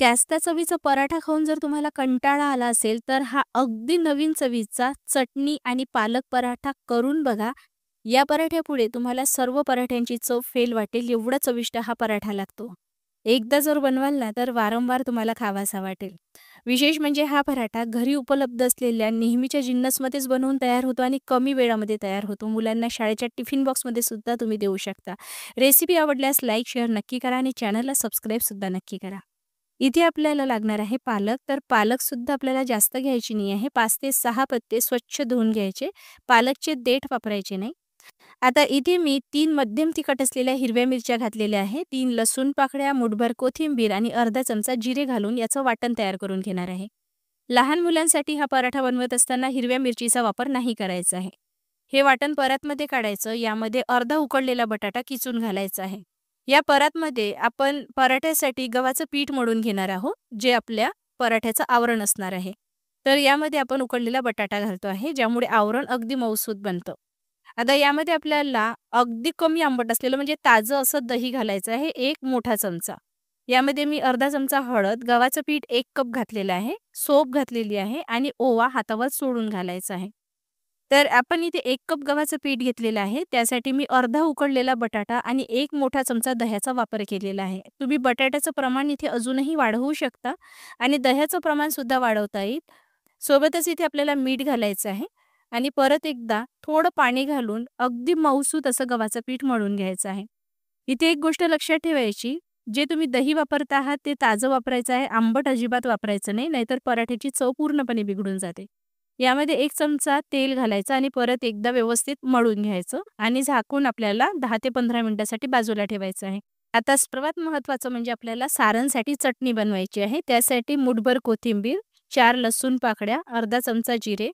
त्याच चवीचा पराठा खाऊन जर तुम्हाला कंटाळा आला असेल, तर हा अगदी नवीन चवीचा चटणी आणि पालक पराठा करून बघा. या पराठ्यापुढे तुम्हाला सर्व पराठ्यांची चव फेल वाटेल, एवढा चविष्ट हा पराठा लागतो. एकदा जर बनवाल ना, तर वारंवार तुम्हाला खावासा वाटेल. विशेष म्हणजे हा पराठा घरी उपलब्ध असलेल्या नेहमीच्या जिन्नसमध्येच बनवून तयार होतो आणि कमी वेळामध्ये तयार होतो. मुलांना शाळेच्या टिफिन बॉक्समध्ये सुद्धा तुम्ही देऊ शकता. रेसिपी आवडल्यास लाईक, शेअर नक्की करा आणि चॅनलला सबस्क्राईबसुद्धा नक्की करा. इथे आपल्याला लागणार आहे पालक. तर पालकसुद्धा आपल्याला जास्त घ्यायची नाही आहे. 5 ते 6 पत्ते स्वच्छ धुवून घ्यायचे. पालकचे देठ वापरायचे नाही. आता इथे मी 3 मध्यम तिखट असलेल्या हिरव्या मिरच्या घातलेल्या आहेत. 3 लसूण पाकळ्या, मुठभर कोथिंबीर आणि अर्धा चमचा जिरे घालून याचं वाटण तयार करून घेणार आहे. लहान मुलांसाठी हा पराठा बनवत असताना हिरव्या मिरचीचा वापर नाही करायचा आहे. हे वाटण परातमध्ये काढायचं. यामध्ये अर्धा उकडलेला बटाटा किसून घालायचा आहे. या परातमध्ये आपण पराठ्यासाठी गव्हाचं पीठ मळून घेणार आहोत, जे आपल्या पराठ्याचं आवरण असणार आहे. तर यामध्ये आपण उकडलेला बटाटा घालतो आहे, ज्यामुळे आवरण अगदी मऊसूत बनतं. आता यामध्ये आपल्याला अगदी कमी आंबट असलेलं म्हणजे ताजं असं दही घालायचं आहे, 1 मोठा चमचा. यामध्ये मी अर्धा चमचा हळद, गव्हाचं पीठ 1 कप घातलेलं आहे, सोप घातलेली आहे आणि ओवा हातावर चोळून घालायचा आहे. तर आपण इथे 1 कप गव्हाचं पीठ घेतलेलं आहे. त्यासाठी मी अर्धा उकडलेला बटाटा आणि 1 मोठा चमचा दह्याचा वापर केलेला आहे. तुम्ही बटाट्याचं प्रमाण इथे अजूनही वाढवू शकता आणि दह्याचं प्रमाणसुद्धा वाढवता येईल. सोबतच इथे आपल्याला मीठ घालायचं आहे आणि परत एकदा थोडं पाणी घालून अगदी मऊसूत असं गव्हाचं पीठ मळून घ्यायचं आहे. इथे एक गोष्ट लक्षात ठेवायची, जे तुम्ही दही वापरत आहात ते ताजं वापरायचं आहे, आंबट अजिबात वापरायचं नाही, नाहीतर पराठ्याची चव पूर्णपणे बिघडून जाते. यामध्ये 1 चमचा तेल घालायचं आणि परत एकदा व्यवस्थित मळून घ्यायचं आणि झाकून आपल्याला 10 ते 15 मिनिटासाठी बाजूला ठेवायचं आहे. आता सर्वात महत्त्वाचं म्हणजे आपल्याला सारणसाठी चटणी बनवायची आहे. त्यासाठी मुठभर कोथिंबीर, 4 लसूण पाकळ्या, अर्धा चमचा जिरे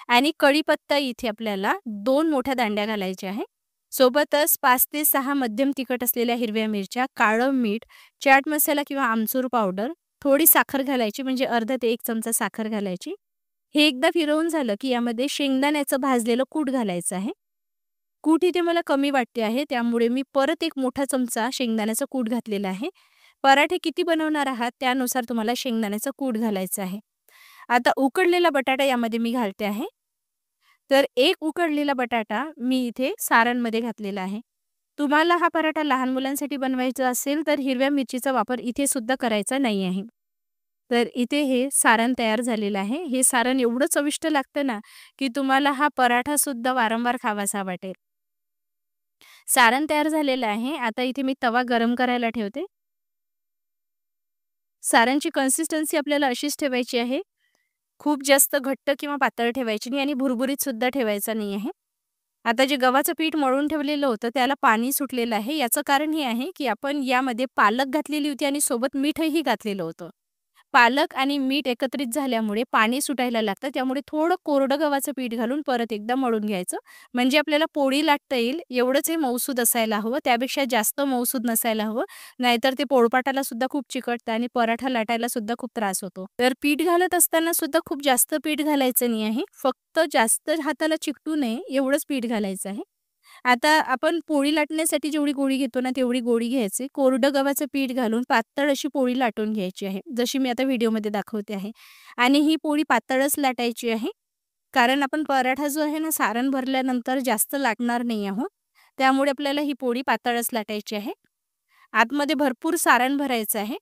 आणि कढीपत्ता इथे आपल्याला 2 मोठ्या दांड्या घालायच्या आहे. सोबतच 5 ते 6 मध्यम तिखट असलेल्या हिरव्या मिरच्या, काळं मीठ, चाट मसाला किंवा आमचूर पावडर, थोडी साखर घालायची म्हणजे अर्धा ते 1 चमचा साखर घालायची. हे एकदा फिरवून झालं की यामध्ये शेंगदाण्याचं भाजलेलं कूट घालायचं आहे. कूट इथे मला कमी वाटते आहे, त्यामुळे मी परत 1 मोठा चमचा शेंगदाण्याचं कूट घातलेला आहे. पराठे किती बनवणार आहात त्यानुसार तुम्हाला शेंगदाण्याचं कूट घालायचं आहे. आता उकडलेला बटाटा यामध्ये मी घालते आहे. तर 1 उकडलेला बटाटा मी इथे सारणमध्ये घातलेला आहे. तुम्हाला हा पराठा लहान मुलांसाठी बनवायचा असेल तर हिरव्या मिरचीचा वापर इथे सुद्धा करायचा नाही आहे. तर इथे हे सारण तयार झालेलं आहे. हे सारण एवढं चविष्ट लागतं ना, की तुम्हाला हा पराठा सुद्धा वारंवार खावासा वाटेल. सारण तयार झालेलं आहे. आता इथे मी तवा गरम करायला ठेवते. सारणची कन्सिस्टन्सी आपल्याला अशीच ठेवायची आहे. खूप जास्त घट्ट किंवा पातळ ठेवायची नाही आणि भुरभुरीत सुद्धा ठेवायचा नाही आहे. आता जे गव्हाचं पीठ मळून ठेवलेलं होतं त्याला पाणी सुटलेलं आहे. याचं कारण हे आहे, की आपण यामध्ये पालक घातलेली होती आणि सोबत मीठही घातलेलं होतं. पालक आणि मीठ एकत्रित झाल्यामुळे पाणी सुटायला लागतं. त्यामुळे थोडं कोरडं गव्हाचं पीठ घालून परत एकदा मळून घ्यायचं. म्हणजे आपल्याला पोळी लाटता येईल एवढंच हे मऊसूद असायला हवं. त्यापेक्षा जास्त मऊसूद नसायला हवं. नाहीतर ते पोळपाटाला सुद्धा खूप चिकटतं आणि पराठा लाटायला सुद्धा खूप त्रास होतो. तर पीठ घालत असताना सुद्धा खूप जास्त पीठ घालायचं नाही आहे. फक्त जास्त हाताला चिकटू नये एवढंच पीठ घालायचं आहे. आता आपण पोळी लाटण्यासाठी जेवढी गोळी घेतो ना, तेवढी गोळी घ्यायची. कोरडं गव्हाचं पीठ घालून पातळ अशी पोळी लाटून घ्यायची आहे, जशी मी आता व्हिडिओमध्ये दाखवते आहे. आणि ही पोळी पातळच लाटायची आहे. कारण आपण पराठा जो आहे ना, सारण भरल्यानंतर जास्त लाटणार नाही आहोत. त्यामुळे आपल्याला ही पोळी पातळच लाटायची आहे. आतमध्ये भरपूर सारण भरायचं आहे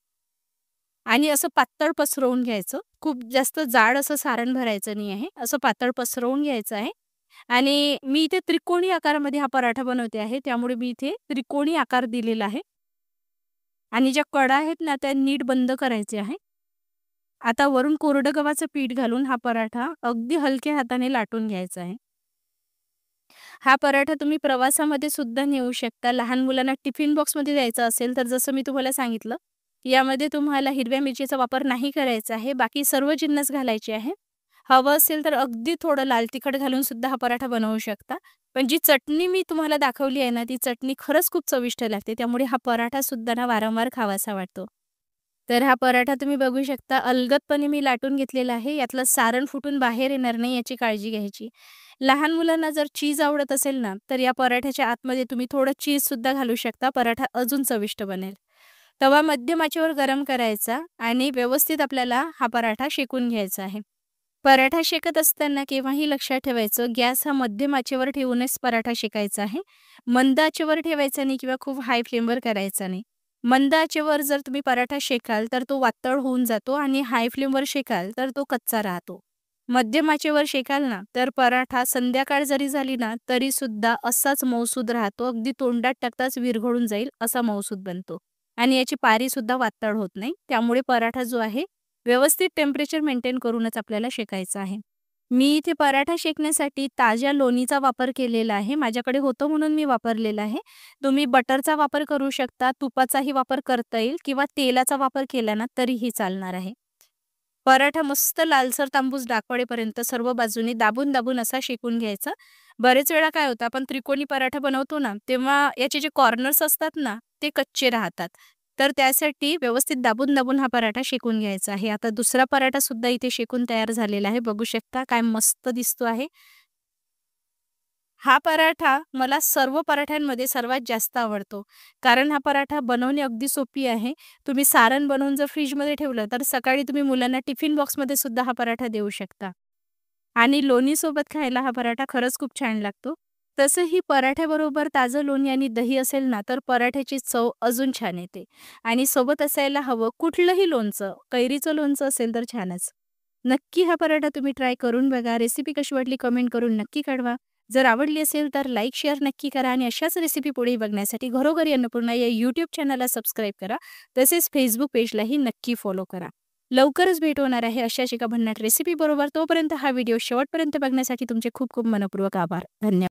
आणि असं पातळ पसरवून घ्यायचं. खूप जास्त जाड असं सारण भरायचं नाही आहे. असं पातळ पसरवून घ्यायचं आहे. आणि मी इथे त्रिकोणी आकारामध्ये हा पराठा बनवते आहे, त्यामुळे मी इथे त्रिकोणी आकार दिलेला आहे. आणि ज्या कडा आहेत ना, त्या नीट बंद करायचे आहे. आता वरून कोरडं गव्हाचं पीठ घालून हा पराठा अगदी हलक्या हाताने लाटून घ्यायचा आहे. हा पराठा तुम्ही प्रवासामध्ये सुद्धा नेऊ शकता. लहान मुलांना टिफिन बॉक्समध्ये द्यायचा असेल, तर जसं मी तुम्हाला सांगितलं, यामध्ये तुम्हाला हिरव्या मिरचीचा वापर नाही करायचा आहे. बाकी सर्व जिन्नस घालायचे आहे. हवं असेल तर अगदी थोडं लाल तिखट घालून सुद्धा हा पराठा बनवू शकता. पण जी चटणी मी तुम्हाला दाखवली आहे ना, ती चटणी खरंच खूप चविष्ट लागते. त्यामुळे हा पराठा सुद्धा ना वारंवार खावासा वाटतो. तर हा पराठा तुम्ही बघू शकता अलगदपणे मी लाटून घेतलेला आहे. यातलं सारण फुटून बाहेर येणार नाही याची काळजी घ्यायची. लहान मुलांना जर चीज आवडत असेल ना, तर या पराठ्याच्या आतमध्ये तुम्ही थोडं चीजसुद्धा घालू शकता. पराठा अजून चविष्ट बनेल. तवा मध्यम आचेवर गरम करायचा आणि व्यवस्थित आपल्याला हा पराठा शेकून घ्यायचा आहे. पराठा शेकत असताना केव्हाही लक्षात ठेवायचं, गॅस हा मध्यम आचेवर ठेवूनच पराठा शेकायचा आहे. मंद आचेवर ठेवायचा नाही किंवा खूप हाय फ्लेमवर करायचा नाही. मंद आचेवर जर तुम्ही पराठा शेकाल तर तो वातळ होऊन जातो आणि हाय फ्लेमवर शेकाल तर तो कच्चा राहतो. मध्यम आचेवर शेकाल ना तर पराठा संध्याकाळ जरी झाली ना तरी सुद्धा असाच मऊसूद राहतो. अगदी तोंडात टाकताच विरघळून जाईल असा मऊसूद बनतो आणि याची पारी सुद्धा वातळ होत नाही. त्यामुळे पराठा जो आहे व्यवस्थित टेम्परेचर मेंटेन करूनच आपल्याला शेकायचं आहे. मी इथे पराठा शेकण्यासाठी ताज्या लोणीचा वापर केलेला आहे. माझ्याकडे होतं म्हणून मी वापरलेला आहे. तुम्ही बटरचा वापर करू शकता, तुपाचाही वापर करता येईल किंवा तेलाचा वापर केला ना तरीही चालणार आहे. पराठा मस्त लालसर तांबूस डाग पडेपर्यंत सर्व बाजूनी दाबून-दाबून असा शेकून घ्यायचा. बरेच वेळा काय होतं आपण त्रिकोणी पराठा बनवतो ना, तेव्हा याचे जे कॉर्नर्स असतात ना, ते कच्चे राहतात. तर त्यासाठी व्यवस्थित दाबून-दाबून हा पराठा शेकून घ्यायचा आहे. आता दुसरा पराठा सुद्धा इथे शेकून तयार झालेला आहे. बघू शकता काय मस्त दिसतो आहे. हा पराठा मला सर्व पराठ्यांमध्ये सर्वात जास्त आवडतो. कारण हा पराठा बनवणे अगदी सोपी आहे. तुम्ही सारण बनवून जर फ्रिजमध्ये ठेवलं, तर सकाळी तुम्ही मुलांना टिफिन बॉक्समध्ये सुद्धा हा पराठा देऊ शकता. आणि लोणीसोबत खायला हा पराठा खरंच खूप छान लागतो. तसंही पराठ्याबरोबर ताजं लोणी आणि दही असेल ना, तर पराठ्याची चव अजून छान येते. आणि सोबत असायला हवं कुठलंही लोणचं, कैरीचं लोणचं असेल तर छानच. नक्की हा पराठा तुम्ही ट्राय करून बघा. रेसिपी कशी वाटली कमेंट करून नक्की कळवा. जर आवडली असेल तर लाईक, शेअर नक्की करा आणि अशाच रेसिपी पुढेही बघण्यासाठी घरोघरी अन्नपूर्णा या यूट्यूब चॅनलला सबस्क्राईब करा. तसेच फेसबुक पेजलाही नक्की फॉलो करा. लवकरच भेट होणार आहे अशाच एका भन्नाट रेसिपी बरोबर. तोपर्यंत हा व्हिडिओ शेवटपर्यंत बघण्यासाठी तुमचे खूप खूप मनःपूर्वक आभार. धन्यवाद.